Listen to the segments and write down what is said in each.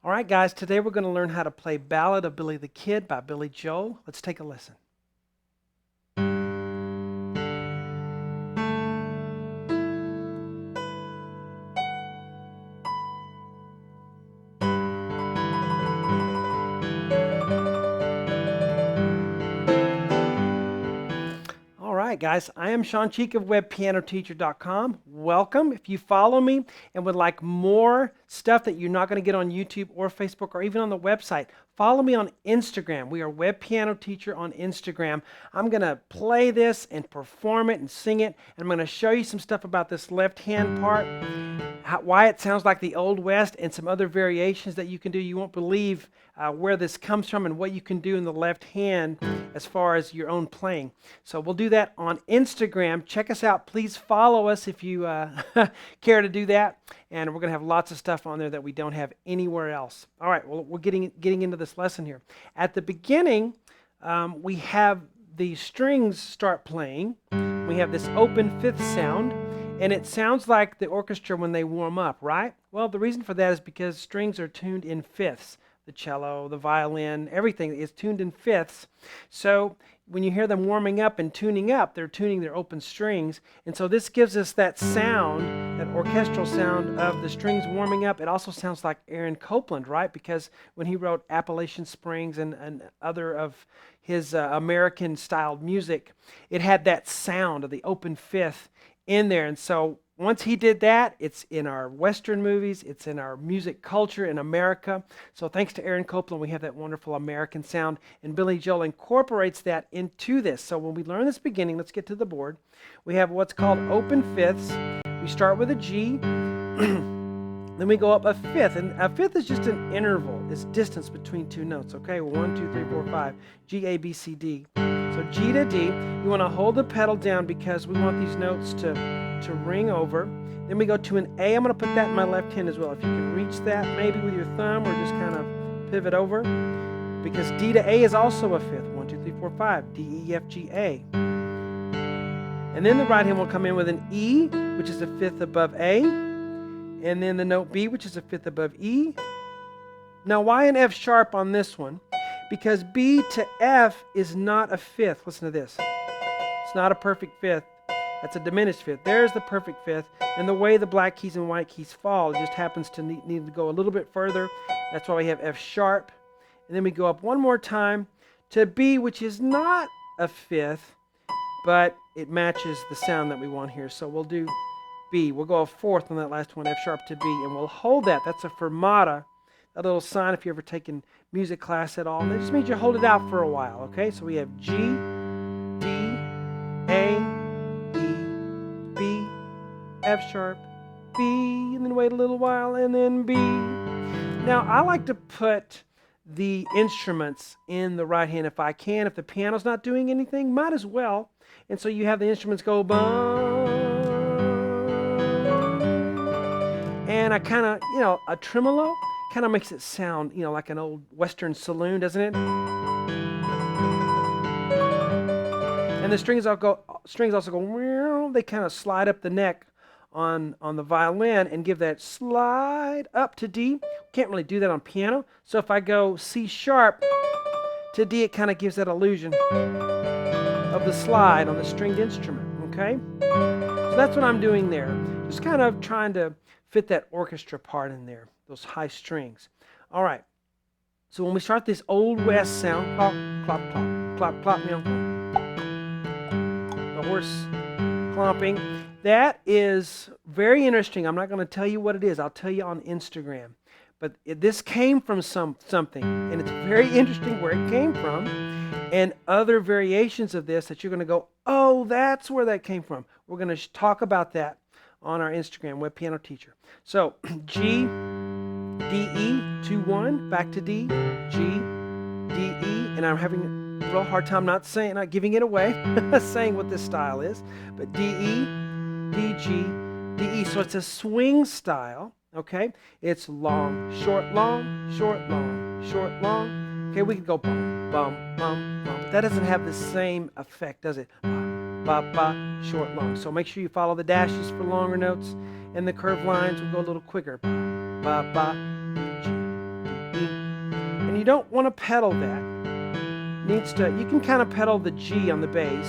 All right, guys, today we're going to learn how to play Ballad of Billy the Kid by Billy Joel. Let's take a listen. All right, guys, I am Shawn Cheek of webpianoteacher.com. Welcome. If you follow me and would like more stuff that you're not going to get on YouTube or Facebook or even on the website, follow me on Instagram. We are Web Piano Teacher on Instagram. I'm going to play this and perform it and sing it, and I'm going to show you some stuff about this left hand part, why it sounds like the Old West, and some other variations that you can do. You won't believe where this comes from and what you can do in the left hand as far as your own playing. So we'll do that on Instagram. Check us out. Please follow us if you care to do that. And we're going to have lots of stuff on there that we don't have anywhere else. All right, well, we're getting into this lesson here. At the beginning, we have the strings start playing. We have this open fifth sound. And it sounds like the orchestra when they warm up, right? Well, the reason for that is because strings are tuned in fifths. The cello, the violin, everything is tuned in fifths. So when you hear them warming up and tuning up, they're tuning their open strings. And so this gives us that sound, that orchestral sound of the strings warming up. It also sounds like Aaron Copland, right? Because when he wrote Appalachian Springs and other of his American-styled music, it had that sound of the open fifth in there. And so once he did that, it's in our Western movies, it's in our music culture in America. So thanks to Aaron Copland, we have that wonderful American sound, and Billy Joel incorporates that into this. So when we learn this beginning, let's get to the board. We have what's called open fifths. We start with a G, then we go up a fifth, and a fifth is just an interval. It's distance between two notes, okay? 1, 2, 3, 4, 5, G, A, B, C, D. So G to D, you want to hold the pedal down because we want these notes to ring over. Then we go to an A. I'm going to put that in my left hand as well. If you can reach that maybe with your thumb or just kind of pivot over. Because D to A is also a fifth. 1, 2, 3, 4, 5. D, E, F, G, A. And then the right hand will come in with an E, which is a fifth above A. And then the note B, which is a fifth above E. Now why an F sharp on this one? Because B to F is not a fifth. Listen to this. It's not a perfect fifth. That's a diminished fifth. There's the perfect fifth. And the way the black keys and white keys fall, it just happens to need to go a little bit further. That's why we have F sharp. And then we go up one more time to B, which is not a fifth, but it matches the sound that we want here. So we'll do B. We'll go a fourth on that last one, F sharp to B, and we'll hold that. That's a fermata. That little sign if you've ever taken music class at all. And that just means you hold it out for a while, okay? So we have G, D, A, E, B, F sharp, B, and then wait a little while, and then B. Now, I like to put the instruments in the right hand if I can. If the piano's not doing anything, might as well. And so you have the instruments go bum, and I kind of, a tremolo kind of makes it sound, like an old Western saloon, doesn't it? And the strings also go, they kind of slide up the neck on the violin and give that slide up to D. Can't really do that on piano. So if I go C sharp to D, it kind of gives that illusion of the slide on the stringed instrument, okay? So that's what I'm doing there. Just kind of trying to fit that orchestra part in there, those high strings. All right. So when we start this Old West sound, clop, clop, clop, clop, clop, the horse clomping, that is very interesting. I'm not going to tell you what it is. I'll tell you on Instagram. But this came from something, and it's very interesting where it came from, and other variations of this that you're going to go, oh, that's where that came from. We're going to talk about that on our Instagram, Web Piano Teacher. So G, D, E, 2, 1, back to D, G, D, E, and I'm having a real hard time not giving it away, saying what this style is, but D, E, D, G, D, E. So it's a swing style, okay? It's long, short, long, short, long, short, long. Okay, we could go bum, bum, bum, bum, but that doesn't have the same effect, does it? Ba, ba, short, long. So make sure you follow the dashes for longer notes, and the curved lines will go a little quicker. Ba, ba, ba, D, G, D, you don't want to pedal that. You can kind of pedal the G on the bass,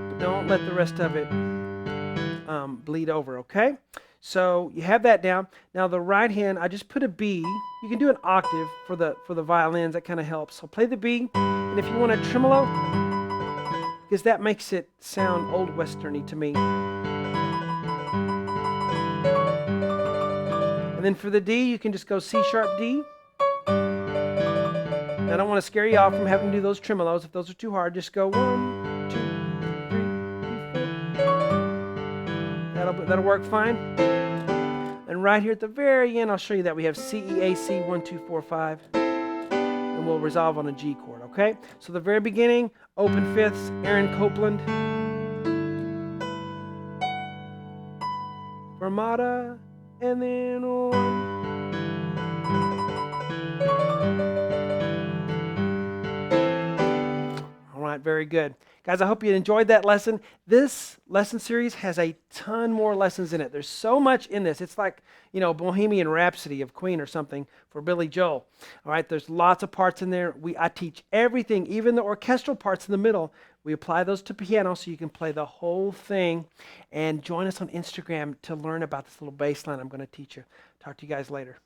but don't let the rest of it bleed over, okay? So you have that down. Now the right hand, I just put a B. You can do an octave for the violins. That kind of helps. So play the B, and if you want a tremolo, because that makes it sound old westerny to me. And then for the D, you can just go C sharp D. Now, I don't want to scare you off from having to do those tremolos. If those are too hard, just go 1, 2, 3, 4. That'll work fine. And right here at the very end, I'll show you that we have C, E, A, C, 1, 2, 4, 5. And we'll resolve on a G chord, okay? So the very beginning, open fifths, Aaron Copland. Fermata, and then 1. All right, very good. Guys, I hope you enjoyed that lesson. This lesson series has a ton more lessons in it. There's so much in this. It's like, Bohemian Rhapsody of Queen or something for Billy Joel. All right, there's lots of parts in there. I teach everything, even the orchestral parts in the middle. We apply those to piano so you can play the whole thing. And join us on Instagram to learn about this little bass line I'm going to teach you. Talk to you guys later.